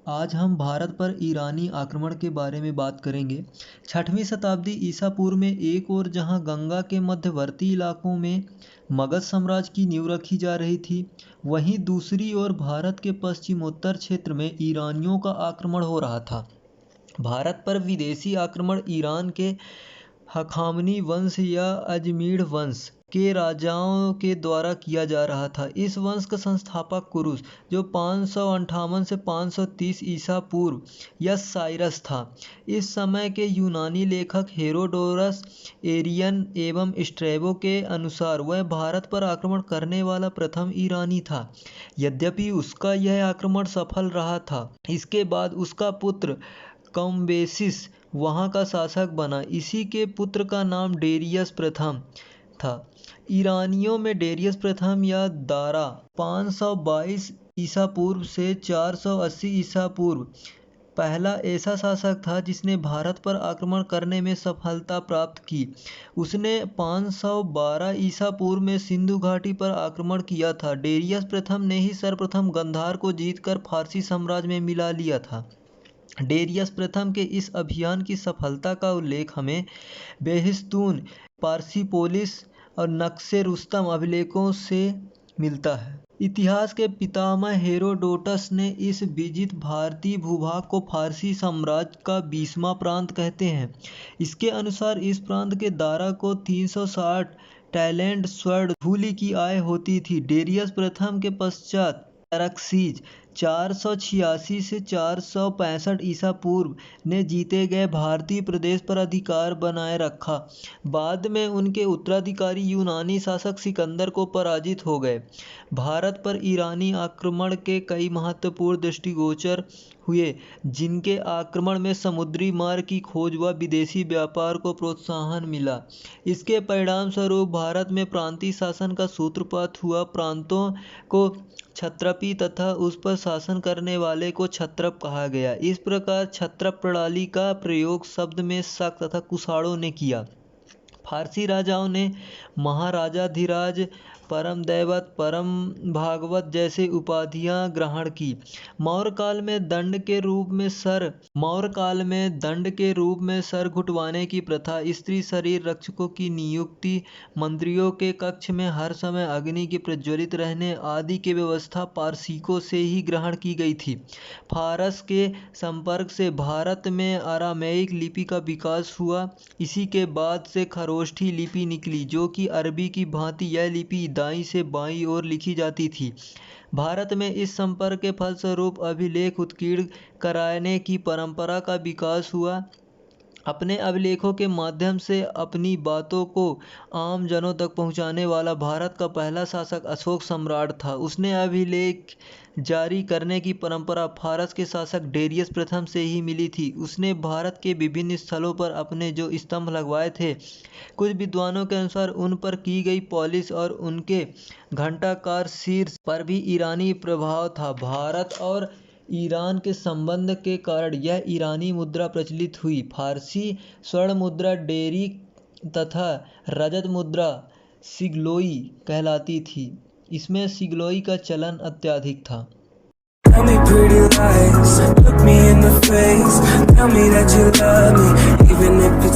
आज हम भारत पर ईरानी आक्रमण के बारे में बात करेंगे। 6वीं शताब्दी ईसा पूर्व में एक ओर जहां गंगा के मध्यवर्ती इलाकों में मगध साम्राज्य की नींव रखी जा रही थी, वहीं दूसरी ओर भारत के पश्चिमोत्तर क्षेत्र में ईरानियों का आक्रमण हो रहा था। भारत पर विदेशी आक्रमण ईरान के हखामनी वंश या अजमीढ़ वंश के राजाओं के द्वारा किया जा रहा था। इस वंश का संस्थापक कुरुस, जो 558 से 530 ईसा पूर्व या साइरस था। इस समय के यूनानी लेखक हेरोडोटस, एरियन एवं स्ट्रैबो के अनुसार वह भारत पर आक्रमण करने वाला प्रथम ईरानी था। यद्यपि उसका यह आक्रमण सफल रहा था, इसके बाद उसका पुत्र कमबेसिस वहाँ का शासक बना। इसी के पुत्र का नाम डेरियस प्रथम था। ईरानियों में डेरियस प्रथम या दारा 522 ईसा पूर्व से 480 ईसा पूर्व पहला ऐसा शासक था जिसने भारत पर आक्रमण करने में सफलता प्राप्त की। उसने 512 ईसा पूर्व में सिंधु घाटी पर आक्रमण किया था। डेरियस प्रथम ने ही सर्वप्रथम गांधार को जीतकर फारसी साम्राज्य में मिला लिया था। डेरियस प्रथम के इस अभियान की सफलता का उल्लेख हमें बेहिस्तून, पार्सिपोलिस और नक्शे रुस्तम अभिलेखों से मिलता है। इतिहास के पितामह हेरोडोटस ने इस विजित भारतीय भूभाग को फारसी साम्राज्य का 20वां प्रांत कहते हैं। इसके अनुसार इस प्रांत के दारा को 360 टैलेंट स्वर्ण धूलि की आय होती थी। डेरियस प्रथम के पश्चात अरक्सीज 486 से 465 ईसा पूर्व ने जीते गए भारतीय प्रदेश पर अधिकार बनाए रखा। बाद में उनके उत्तराधिकारी यूनानी शासक सिकंदर को पराजित हो गए। भारत पर ईरानी आक्रमण के कई महत्वपूर्ण दृष्टिगोचर हुए, जिनके आक्रमण में समुद्री मार्ग की खोज व विदेशी व्यापार को प्रोत्साहन मिला। इसके परिणाम स्वरूप भारत में प्रांतीय शासन का सूत्रपात हुआ। प्रांतों को क्षत्रपी तथा उस पर शासन करने वाले को क्षत्रप कहा गया। इस प्रकार क्षत्रप प्रणाली का प्रयोग शब्द में शक तथा कुषाणों ने किया। फारसी राजाओं ने महाराजाधिराज, परम दैवत, परम भागवत जैसे उपाधियां ग्रहण की। मौर्य काल में दंड के रूप में सर घुटवाने की प्रथा, स्त्री शरीर रक्षकों की नियुक्ति, मंत्रियों के कक्ष में हर समय अग्नि के प्रज्वलित रहने आदि की व्यवस्था पारसिकों से ही ग्रहण की गई थी। फारस के संपर्क से भारत में अरामैइक लिपि का विकास हुआ। इसी के बाद से खरोष्ठी लिपि निकली, जो कि अरबी की भांति यह लिपि दाईं से बाईं ओर लिखी जाती थी। भारत में इस संपर्क के फलस्वरूप अभिलेख उत्कीर्ण कराने की परंपरा का विकास हुआ। अपने अभिलेखों के माध्यम से अपनी बातों को आम जनों तक पहुंचाने वाला भारत का पहला शासक अशोक सम्राट था। उसने अभिलेख जारी करने की परंपरा फारस के शासक डेरियस प्रथम से ही मिली थी। उसने भारत के विभिन्न स्थलों पर अपने जो स्तंभ लगवाए थे, कुछ विद्वानों के अनुसार उन पर की गई पॉलिश और उनके घंटाकार शीर्ष पर भी ईरानी प्रभाव था। भारत और ईरान के संबंध के कारण यह ईरानी मुद्रा प्रचलित हुई। फारसी स्वर्ण मुद्रा डेरिक तथा रजत मुद्रा सिग्लोई कहलाती थी। इसमें सिग्लोई का चलन अत्यधिक था। Tell me pretty lies, look me in the face, tell me that you love me, even if it's